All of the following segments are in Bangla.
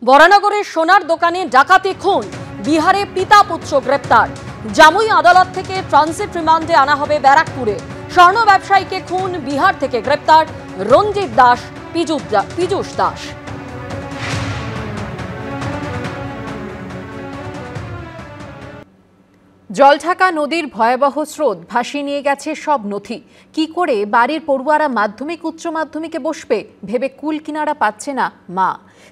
বরানগরের সোনার দোকানে ডাকাতি খুন, বিহারে পিতা পুত্র গ্রেপ্তার। জামুই আদালত থেকে ট্রানজিট রিমান্ডে আনা হবে ব্যারাকপুরে। স্বর্ণ ব্যবসায়ীকে খুন, বিহার থেকে গ্রেপ্তার রঞ্জিত দাস, পীযূষ দাস। জলঢাকা নদীর ভয়াবহ স্রোত ভাসিয়ে নিয়ে গেছে সব নথি। কি করে বাড়ির পড়ুয়ারা মাধ্যমিক উচ্চ মাধ্যমিকে বসবে ভেবে কুল কিনারা পাচ্ছে না মা।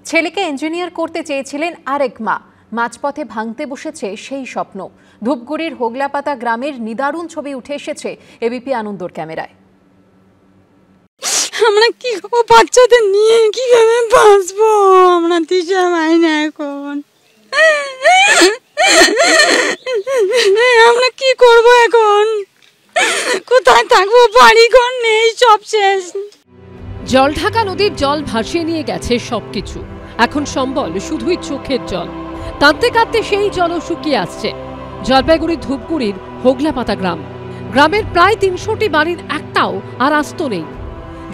ছেলেকে ইঞ্জিনিয়ার করতে চেয়েছিলেন আরেক মা, মাঝপথে ভাঙতে বসেছে সেই স্বপ্ন। ধূপগুড়ির হোগলাপাতা গ্রামের নিদারুণ ছবি উঠে এসেছে এবিপি আনন্দর ক্যামেরায়। আমরা কি করবো, বাচ্চাদের নিয়ে কিভাবে বাঁচবো? আমরা দিশা পাই না এখন। আমরা কি করব এখন? কোথায় থাকবো? বাড়ি ঘর নেই, সব শেষ। জলঢাকা নদীর জল ভাসিয়ে নিয়ে গেছে সবকিছু। এখন সম্বল শুধুই চোখের জল। কাঁদতে কাঁদতে সেই জলও শুকিয়ে আসছে। জলপাইগুড়ির ধূপগুড়ির হোগলাপাতা গ্রাম, গ্রামের প্রায় ৩০০টি বাড়ির একটাও আর আস্ত নেই।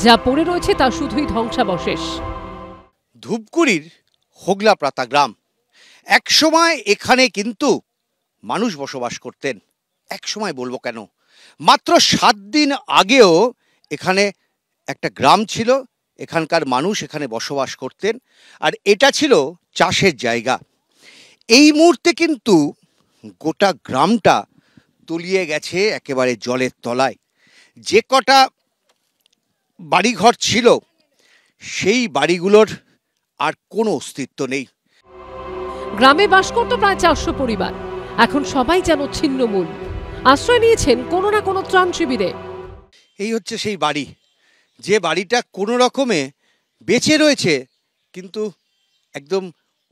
যা পড়ে রয়েছে তা শুধুই ধ্বংসাবশেষ। ধূপগুড়ির হোগলাপাতা গ্রাম, একসময় এখানে কিন্তু মানুষ বসবাস করতেন। একসময় বলবো কেন, মাত্র 7 দিন আগেও এখানে একটা গ্রাম ছিল, এখানকার মানুষ এখানে বসবাস করতেন, আর এটা ছিল চাষের জায়গা। এই মুহূর্তে কিন্তু গোটা গ্রামটা তলিয়ে গেছে একেবারে জলের তলায়। যে কটা বাড়িঘর ছিল সেই বাড়িগুলোর আর কোনো অস্তিত্ব নেই। গ্রামে বাস করত প্রায় 400 পরিবার, এখন সবাই যেন ছিন্নমূল। আশ্রয় নিয়েছেন কোনো না কোনো ত্রাণ শিবিরে। এই হচ্ছে সেই বাড়ি, যে বাড়িটা কোনো রকমে বেঁচে রয়েছে, কিন্তু একদম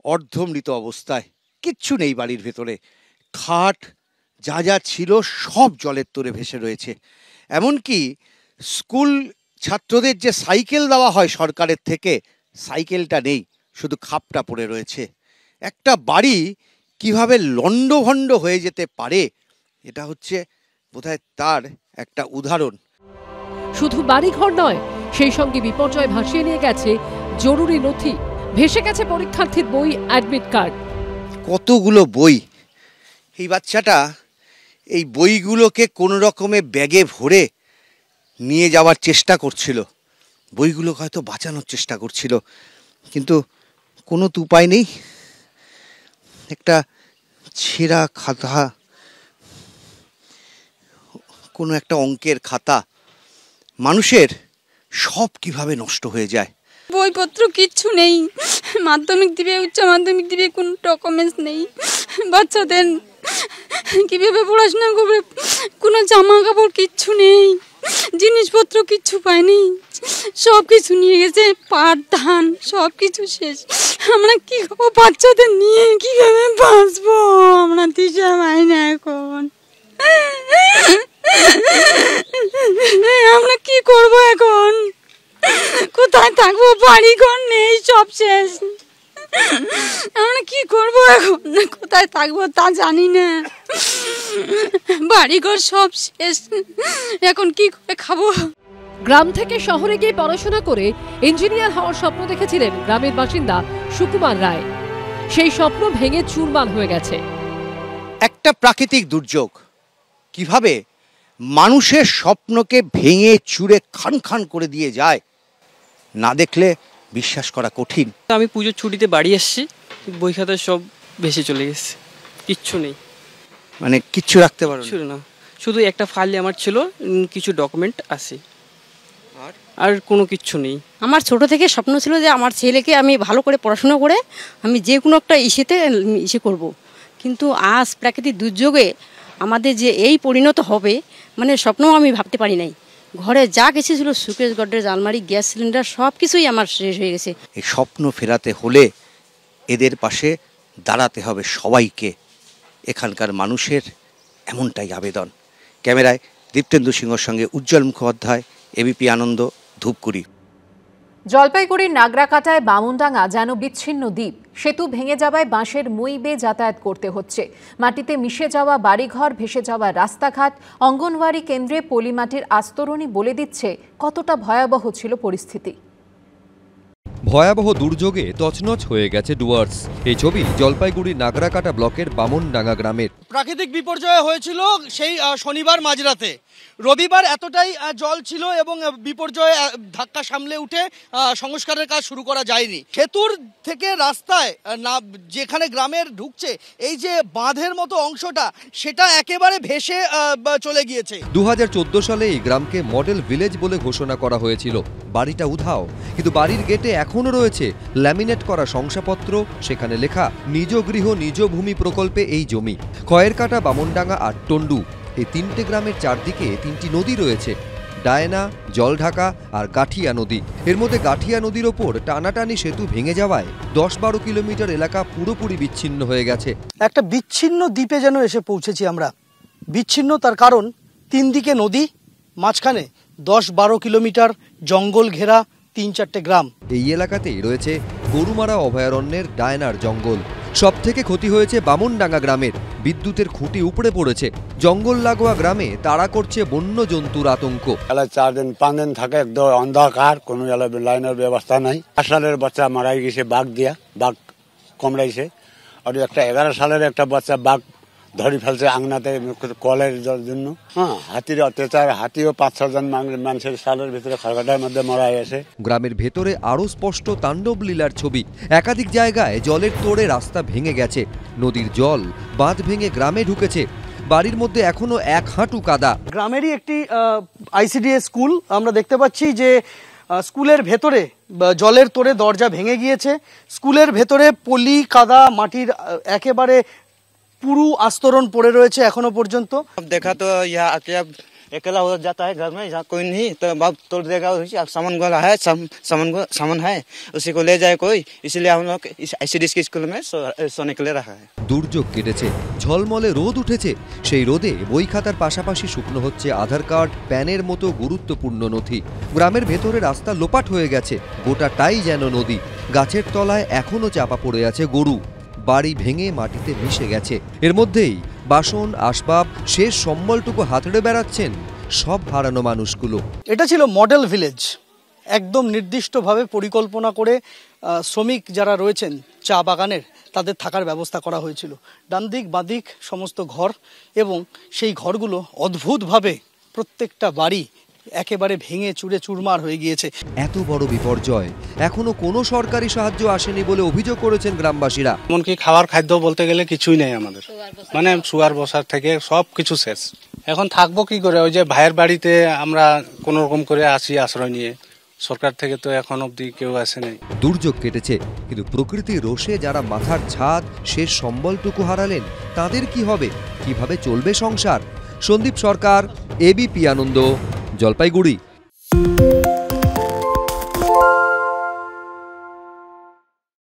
অর্ধমৃত অবস্থায়। কিচ্ছু নেই বাড়ির ভেতরে, খাট যা যা ছিল সব জলের তোরে ভেসে রয়েছে। এমনকি স্কুল ছাত্রদের যে সাইকেল দেওয়া হয় সরকারের থেকে, সাইকেলটা নেই, শুধু খাপটা পড়ে রয়েছে। একটা বাড়ি কিভাবে লণ্ডভণ্ড হয়ে যেতে পারে, এটা হচ্ছে বোধহয় তার একটা উদাহরণ। শুধু বাড়িঘর নয়, সেই সঙ্গে বিপর্যয় ভাসিয়ে নিয়ে গেছে জরুরি নথি। ভেসে গেছে পরীক্ষার্থীর বই, অ্যাডমিট কার্ড। কতগুলো বই! এই বাচ্চাটা এই বইগুলোকে কোনো রকমে ব্যাগে ভরে নিয়ে যাওয়ার চেষ্টা করছিল, বইগুলো হয়তো বাঁচানোর চেষ্টা করছিল, কিন্তু কোনো তো উপায় নেই। একটা ছেঁড়া খাতা, কোনো একটা অঙ্কের খাতা, মানুষের সব কিভাবে নষ্ট হয়ে যায়। বইপত্র কিচ্ছু নেই, মাধ্যমিক দিবে, উচ্চ মাধ্যমিক দিবে, কোনো ডকুমেন্টস নেই। বাচ্চাদের কিভাবে পড়াশোনা করবে, কোনো জামা কাপড় কিচ্ছু নেই, জিনিসপত্র কিচ্ছু পায়নি, সব কিছু নিয়ে গেছে, পাট ধান সব কিছু শেষ। আমরা কি করবো, বাচ্চাদের নিয়ে কিভাবে বাঁচবো? আমরা দিশা পাই না এখন। আমরা কি করব এখন? কোথায় থাকবো? বাড়ি ঘর নেই, সব শেষ। আমরা কি করবো এখন? কোথায় থাকবো তা জানি না, বাড়ি ঘর সব শেষ। এখন কি করে খাবো? গ্রাম থেকে শহরে গিয়ে পড়াশোনা করে ইঞ্জিনিয়ার হওয়ার স্বপ্ন দেখেছিলেন গ্রামের বাসিন্দা সুকুমার রায়। সেই স্বপ্ন ভেঙে চুরমার হয়ে গেছে। একটা প্রাকৃতিক দুর্যোগ কিভাবে মানুষের স্বপ্নকে ভেঙে চুরে খান খান করে দিয়ে যায়, না দেখলে বিশ্বাস করা কঠিন। আমি পুজোর ছুটিতে বাড়ি এসেছি, বই খাতা সব ভেসে চলে গেছে, কিচ্ছু নেই। মানে কিচ্ছু রাখতে পারো না, শুধু একটা ফাইলে আমার ছিল, কিছু ডকুমেন্ট আছে, আর কোনো কিচ্ছু নেই। আমার ছোট থেকে স্বপ্ন ছিল যে আমার ছেলেকে আমি ভালো করে পড়াশোনা করে আমি যে কোনো একটা ইসে করব, কিন্তু আজ প্রাকৃতিক দুর্যোগে আমাদের যে এই পরিণত হবে, মানে স্বপ্নও আমি ভাবতে পারি নাই। ঘরে যা কিছু ছিল, সুকেশ, গডরেজ, আলমারি, গ্যাস সিলিন্ডার সব কিছুই আমার শেষ হয়ে গেছে। এই স্বপ্ন ফেরাতে হলে এদের পাশে দাঁড়াতে হবে সবাইকে। এখানকার মানুষের এমনটাই আবেদন। ক্যামেরায় দীপ্তেন্দু সিংহর সঙ্গে উজ্জ্বল মুখোপাধ্যায়, এবিপি আনন্দ, ধূপগুড়ি। জলপাইগুড়ির নাগরাকাটায় বামুনডাঙ্গা যেন বিচ্ছিন্ন দ্বীপ। সেতু ভেঙে যাওয়ায় বাঁশের মই বেয়ে যাতায়াত করতে হচ্ছে। মাটিতে মিশে যাওয়া বাড়িঘর, ভেসে যাওয়া রাস্তাঘাট, অঙ্গনওয়াড়ি কেন্দ্রে পলিমাটির আস্তরণই বলে দিচ্ছে কতটা ভয়াবহ ছিল পরিস্থিতি। ভয়াবহ দুর্যোগে তছনছ হয়ে গেছে ডুয়ার্স। এই ছবি জলপাইগুড়ি নাগরাকাটা ব্লকের বামনডাঙ্গা গ্রামের। প্রাকৃতিক বিপর্যয় হয়েছিল সেই শনিবার মাঝরাতে। রবিবার এতটাই জল ছিল এবং বিপর্যয় ধাক্কা সামলে উঠে সংস্কারের কাজ শুরু করা যায়নি। সেতুর থেকে রাস্তায় না যেখানে গ্রামের ঢুকছে এই যে বাঁধের মতো অংশটা, সেটা একেবারে ভেসে চলে গিয়েছে। 2014 সালে এই গ্রামকে মডেল ভিলেজ বলে ঘোষণা করা হয়েছিল। বাড়িটা উধাও, কিন্তু বাড়ির গেটে এখনো রয়েছে ল্যামিনেট করা শংসাপত্র, সেখানে লেখা নিজ গৃহ নিজ ভূমি প্রকল্পে এই জমি। খয়েরকাটা, বামনডাঙ্গা আর টন্ডু, এই তিনটে গ্রামের চারদিকে তিনটি নদী রয়েছে, ডায়না, জলঢাকা আর গাঠিয়া নদী। এর মধ্যে গাঠিয়া নদীর ওপর টানাটানি সেতু ভেঙে যাওয়ায় 10-12 কিলোমিটার এলাকা পুরোপুরি বিচ্ছিন্ন হয়ে গেছে। একটা বিচ্ছিন্ন দ্বীপে যেন এসে পৌঁছেছি আমরা। বিচ্ছিন্ন তার কারণ, তিন দিকে নদী, মাঝখানে 10-12 কিলোমিটার জঙ্গল ঘেরা 3-4টে গ্রাম। এই এলাকাতেই রয়েছে গরুমারা অভয়ারণ্যের ডায়নার জঙ্গল। সব থেকে ক্ষতি হয়েছে বামনডাঙ্গা গ্রামের। বিদ্যুতের খুঁটি উপড়ে পড়েছে। জঙ্গল লাগোয়া গ্রামে তাড়া করছে বন্য জন্তুর আতঙ্ক। 4-5 দিন থাকে একদম অন্ধকার, কোনো লাইনের ব্যবস্থা নাই। 8 সালের বাচ্চা মারা গেছে বাঘ দিয়া, বাঘ কামড়াইছে। আর একটা 11 সালের একটা বাচ্চা বাঘ ধরে ফেলছে আংনাতে কলের জন্য। হাতির অত্যাচার, হাতিও 5-6 জন মানুষের সালের ভিতরে খড়কাটার মধ্যে মারা গেছে। গ্রামের ভেতরে আরো স্পষ্ট তাণ্ডব লীলার ছবি। একাধিক জায়গায় জলের তোড়ে রাস্তা ভেঙে গেছে। নদীর জল বাঁধ ভেঙে গ্রামে ঢুকেছে। বাড়ির মধ্যে এখনো 1 হাঁটু কাদা। গ্রামেরই একটি ICDS স্কুল আমরা দেখতে পাচ্ছি যে স্কুলের ভেতরে জলের তোড়ে দরজা ভেঙে গিয়েছে। স্কুলের ভেতরে পলি, কাদা, মাটির একেবারে পুরো আস্তরণ পড়ে রয়েছে এখনো পর্যন্ত। देखा तो यहाँ आके अब अकेला हो जाता है घर में, यहाँ कोई नहीं तो बाप तोड़ देगा। सामान वाला है, सामान है, उसी को ले जाए कोई, इसलिए हम लोग ICDS के स्कूल में सोने के लिए रखा है। দুর্যোগ কেটেছে, ঝলমলে রোদ উঠেছে। সেই রোদে বই খাতার পাশাপাশি শুকনো হচ্ছে আধার কার্ড, প্যানের মতো গুরুত্বপূর্ণ নথি। গ্রামের ভেতরে রাস্তা লোপাট হয়ে গেছে, গোটাটাই যেন নদী। গাছের তলায় এখনো চাপা পড়ে আছে গরু। বাড়ি ভেঙে মাটিতে মিশে গেছে। এর মধ্যেই বাসন, আসবাব, শেষ সম্বলটুকু হাতড়ে বেড়াচ্ছেন সব হারানো মানুষগুলো। এটা ছিল মডেল ভিলেজ। একদম নির্দিষ্টভাবে পরিকল্পনা করে শ্রমিক যারা রয়েছেন চা বাগানের, তাদের থাকার ব্যবস্থা করা হয়েছিল। ডান দিক বাঁ দিক সমস্ত ঘর, এবং সেই ঘরগুলো অদ্ভুতভাবে প্রত্যেকটা বাড়ি একেবারে ভেঙে চুরে চুরমার হয়ে গিয়েছে। এত বড় বিপর্যয়, এখনো কোনো সরকারি সাহায্য আসেনি বলে অভিযোগ করেছেন গ্রামবাসীরা। এমনকি খাবার খাদ্য বলতে গেলে কিছুই নেই আমাদের, মানে সুগার বসার থেকে সব কিছু শেষ। এখন থাকবো কি করে? ওই যে ভাইয়ের বাড়িতে আমরা কোন রকম করে আসি আশ্রয় নিয়ে। সরকার থেকে তো এখন অব্দি কেউ আসেনি। দুর্যোগ কেটেছে, কিন্তু প্রকৃতির রোষে যারা মাথার ছাদ, শেষ সম্বলটুকু হারালেন, তাদের কি হবে? কিভাবে চলবে সংসার? সন্দীপ সরকার, ABP আনন্দ, জলপাইগুড়ি।